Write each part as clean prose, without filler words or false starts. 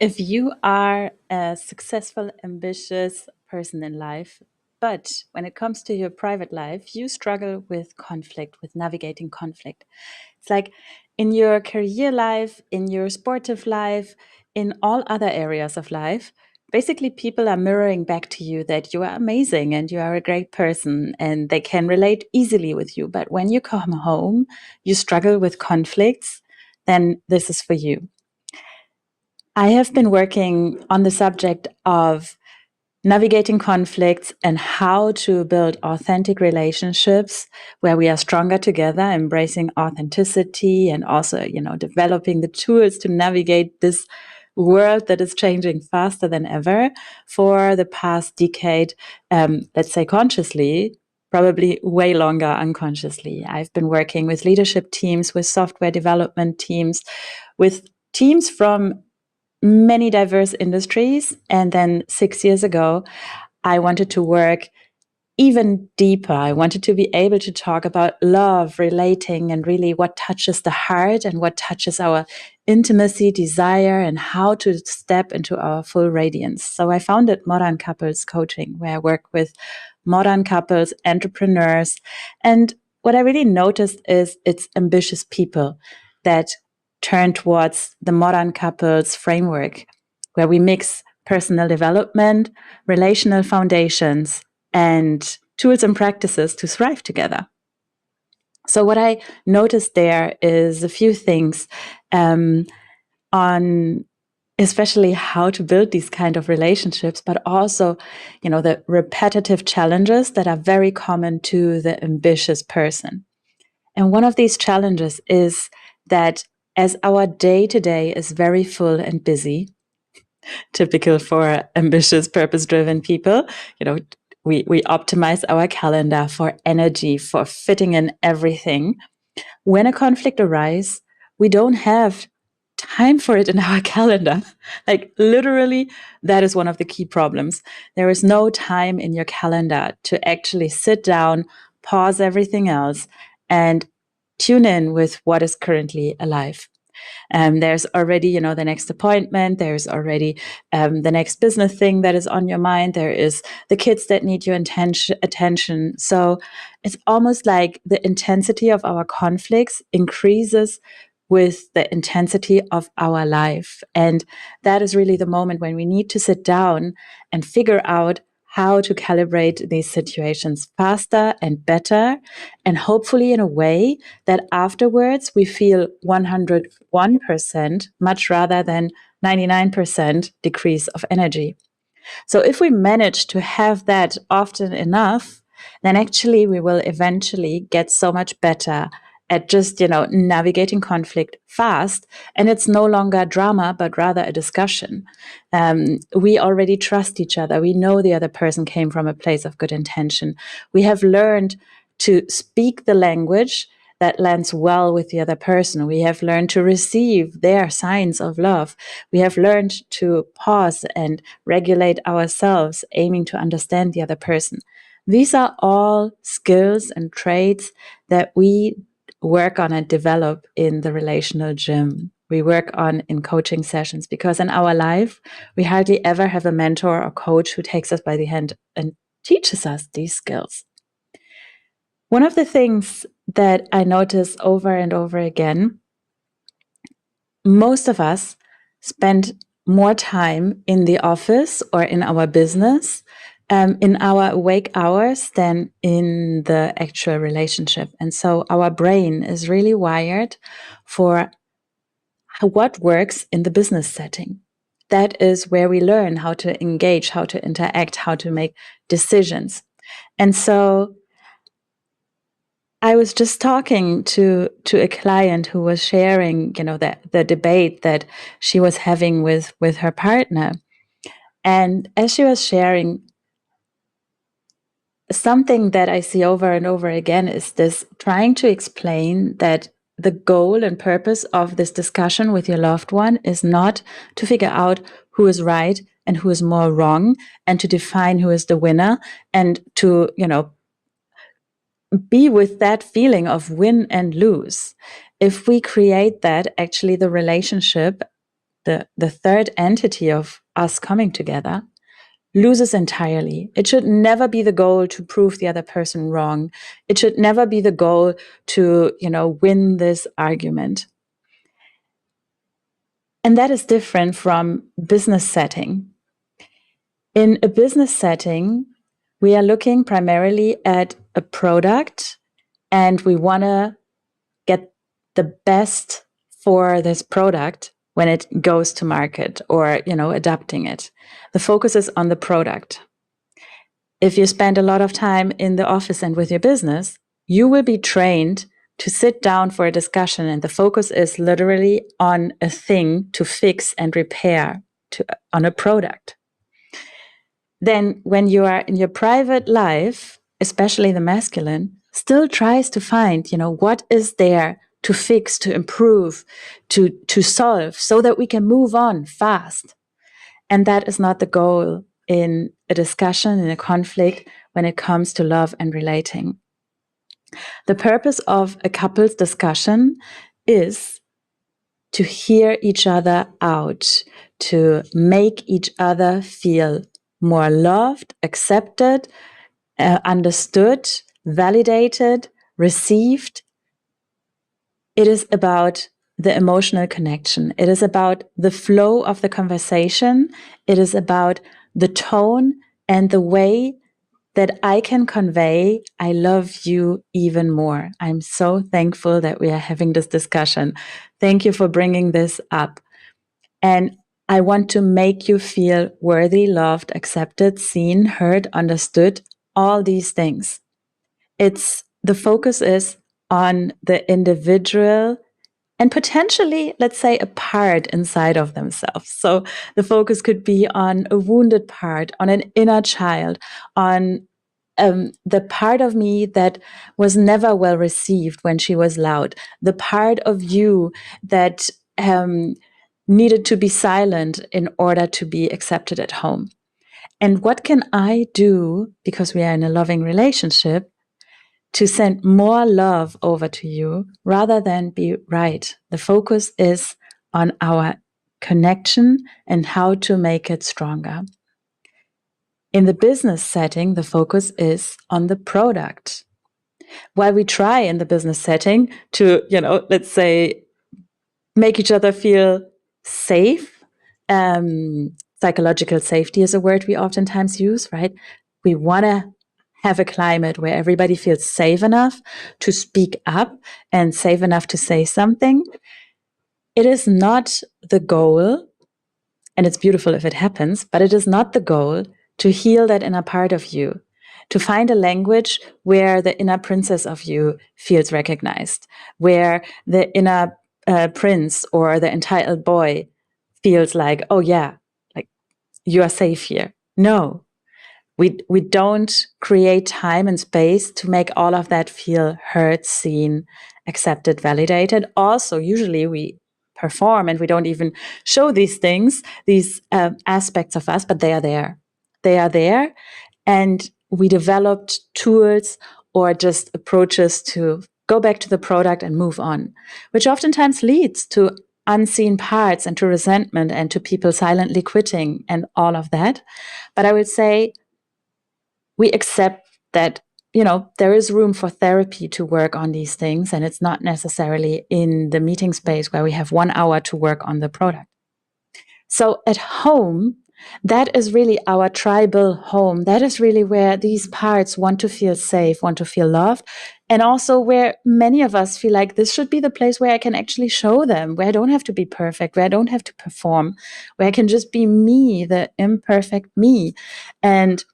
If you are a successful, ambitious person in life, but when it comes to your private life, you struggle with conflict, with navigating conflict. It's like in your career life, in your sportive life, in all other areas of life, basically people are mirroring back to you that you are amazing and you are a great person and they can relate easily with you. But when you come home, you struggle with conflicts, then this is for you. I have been working on the subject of navigating conflicts and how to build authentic relationships where we are stronger together, embracing authenticity and also, developing the tools to navigate this world that is changing faster than ever for the past decade, let's say consciously, probably way longer unconsciously. I've been working with leadership teams, with software development teams, with teams from many diverse industries. And then 6 years ago, I wanted to work even deeper. I wanted to be able to talk about love, relating, and really what touches the heart and what touches our intimacy, desire, and how to step into our full radiance. So I founded Modern Couples Coaching, where I work with modern couples, entrepreneurs. And what I really noticed is it's ambitious people that turn towards the modern couples framework, where we mix personal development, relational foundations, and tools and practices to thrive together. So what I noticed there is a few things on especially how to build these kind of relationships, but also, the repetitive challenges that are very common to the ambitious person. And one of these challenges is that as our day to day is very full and busy, typical for ambitious, purpose driven people, we optimize our calendar for energy, for fitting in everything. When a conflict arises, we don't have time for it in our calendar. Like literally, that is one of the key problems. There is no time in your calendar to actually sit down, pause everything else, and tune in with what is currently alive. There's already, the next appointment. There's already the next business thing that is on your mind. There is the kids that need your attention. So it's almost like the intensity of our conflicts increases with the intensity of our life. And that is really the moment when we need to sit down and figure out how to calibrate these situations faster and better, and hopefully in a way that afterwards we feel 101% much rather than 99% decrease of energy. So if we manage to have that often enough, then actually we will eventually get so much better at just, navigating conflict fast. And it's no longer drama, but rather a discussion. We already trust each other. We know the other person came from a place of good intention. We have learned to speak the language that lands well with the other person. We have learned to receive their signs of love. We have learned to pause and regulate ourselves, aiming to understand the other person. These are all skills and traits that we work on and develop in the relational gym. We work on in coaching sessions, because in our life, we hardly ever have a mentor or coach who takes us by the hand and teaches us these skills. One of the things that I notice over and over again, most of us spend more time in the office or in our business, in our awake hours than in the actual relationship. And so our brain is really wired for what works in the business setting. That is where we learn how to engage, how to interact, how to make decisions. And so I was just talking to a client who was sharing, the debate that she was having with her partner. And as she was sharing, something that I see over and over again is this trying to explain that the goal and purpose of this discussion with your loved one is not to figure out who is right and who is more wrong, and to define who is the winner, and to, be with that feeling of win and lose. If we create that, actually the relationship the third entity of us coming together, loses entirely. It should never be the goal to prove the other person wrong. It should never be the goal to, win this argument. And that is different from business setting. In a business setting, we are looking primarily at a product and we want to get the best for this product when it goes to market or, adapting it. The focus is on the product. If you spend a lot of time in the office and with your business, you will be trained to sit down for a discussion, and the focus is literally on a thing to fix and repair on a product. Then when you are in your private life, especially the masculine, still tries to find, what is there to fix, to improve, to solve so that we can move on fast. And that is not the goal in a discussion, in a conflict, when it comes to love and relating. The purpose of a couple's discussion is to hear each other out, to make each other feel more loved, accepted, understood, validated, received. It is about the emotional connection. It is about the flow of the conversation. It is about the tone and the way that I can convey, I love you even more. I'm so thankful that we are having this discussion. Thank you for bringing this up. And I want to make you feel worthy, loved, accepted, seen, heard, understood, all these things. The focus is on the individual and potentially, let's say, a part inside of themselves. So the focus could be on a wounded part, on an inner child, on the part of me that was never well received when she was loud, the part of you that needed to be silent in order to be accepted at home. And what can I do, because we are in a loving relationship, to send more love over to you rather than be right? The focus is on our connection and how to make it stronger. In the business setting, the focus is on the product. While we try in the business setting to, let's say, make each other feel safe, psychological safety is a word we oftentimes use, right? We want to have a climate where everybody feels safe enough to speak up and safe enough to say something. It is not the goal, and it's beautiful if it happens, but it is not the goal to heal that inner part of you, to find a language where the inner princess of you feels recognized, where the inner prince or the entitled boy feels like, oh yeah, like you are safe here. No, we don't create time and space to make all of that feel heard, seen, accepted, validated. Also, usually we perform and we don't even show these things, these aspects of us, but they are there. They are there. And we developed tools or just approaches to go back to the product and move on, which oftentimes leads to unseen parts and to resentment and to people silently quitting and all of that. But I would say we accept that, there is room for therapy to work on these things. And it's not necessarily in the meeting space where we have 1 hour to work on the product. So at home, that is really our tribal home. That is really where these parts want to feel safe, want to feel loved. And also where many of us feel like this should be the place where I can actually show them, where I don't have to be perfect, where I don't have to perform, where I can just be me, the imperfect me. And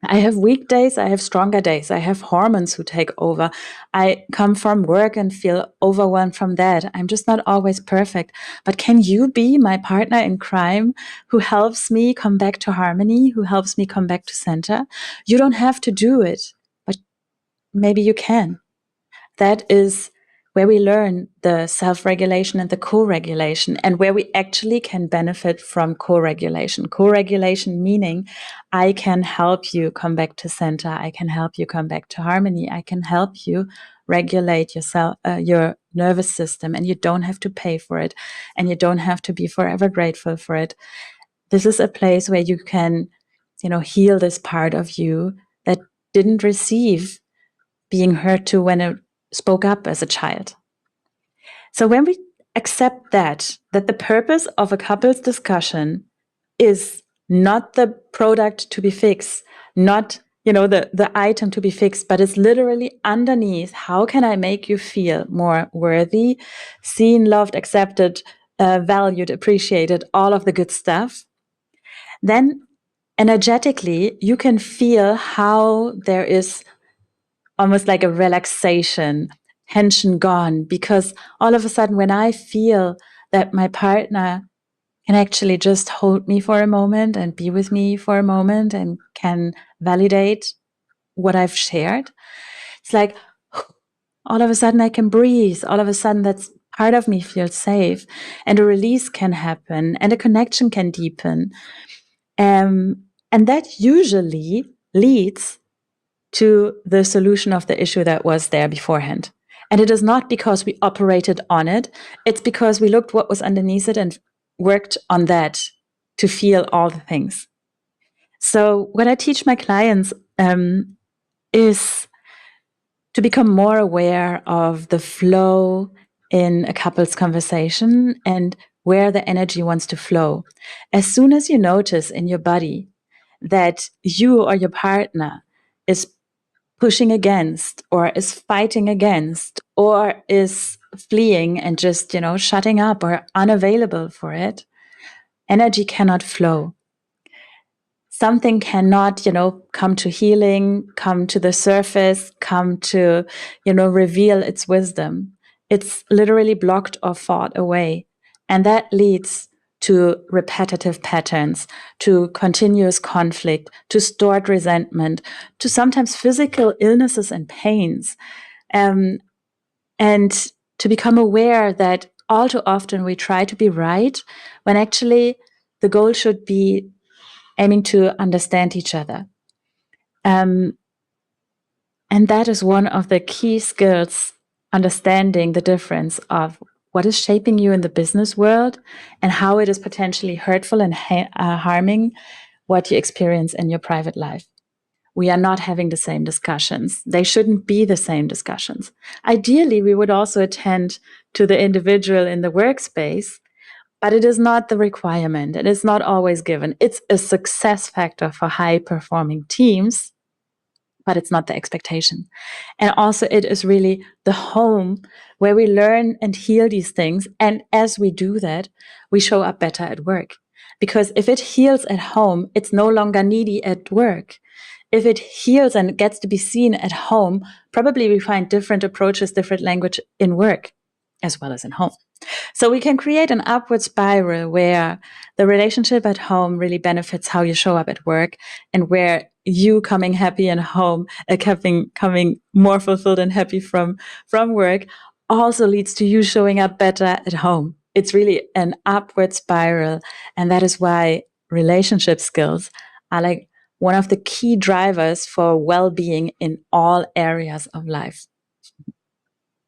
I have weak days, I have stronger days, I have hormones who take over. I come from work and feel overwhelmed from that. I'm just not always perfect. But can you be my partner in crime who helps me come back to harmony, who helps me come back to center? You don't have to do it, but maybe you can. That is where we learn the self-regulation and the co-regulation, and where we actually can benefit from co-regulation. Co-regulation meaning I can help you come back to center. I can help you come back to harmony. I can help you regulate yourself, your nervous system, and you don't have to pay for it, and you don't have to be forever grateful for it. This is a place where you can, heal this part of you that didn't receive being heard to when it spoke up as a child. So when we accept that the purpose of a couple's discussion is not the product to be fixed, not the item to be fixed, but it's literally underneath, how can I make you feel more worthy, seen, loved, accepted, valued, appreciated, all of the good stuff, then energetically you can feel how there is almost like a relaxation, tension gone, because all of a sudden when I feel that my partner can actually just hold me for a moment and be with me for a moment and can validate what I've shared, it's like all of a sudden I can breathe. All of a sudden that's part of me feels safe, and a release can happen and a connection can deepen. And that usually leads to the solution of the issue that was there beforehand. And it is not because we operated on it. It's because we looked what was underneath it and worked on that to feel all the things. So what I teach my clients is to become more aware of the flow in a couple's conversation and where the energy wants to flow. As soon as you notice in your body that you or your partner is pushing against or is fighting against or is fleeing and just, shutting up or unavailable for it, energy cannot flow. Something cannot, come to healing, come to the surface, come to, reveal its wisdom. It's literally blocked or fought away. And that leads to repetitive patterns, to continuous conflict, to stored resentment, to sometimes physical illnesses and pains. And to become aware that all too often we try to be right when actually the goal should be aiming to understand each other. And that is one of the key skills, understanding the difference of what is shaping you in the business world and how it is potentially hurtful and harming what you experience in your private life. We are not having the same discussions. They shouldn't be the same discussions. Ideally, we would also attend to the individual in the workspace, but it is not the requirement. It is not always given. It's a success factor for high-performing teams, but it's not the expectation. And also, it is really the home where we learn and heal these things. And as we do that, we show up better at work. Because if it heals at home, it's no longer needy at work. If it heals and gets to be seen at home, probably we find different approaches, different language in work as well as in home. So we can create an upward spiral where the relationship at home really benefits how you show up at work, and where you coming happy and home, coming more fulfilled and happy from work also leads to you showing up better at home. It's really an upward spiral. And that is why relationship skills are like one of the key drivers for well-being in all areas of life.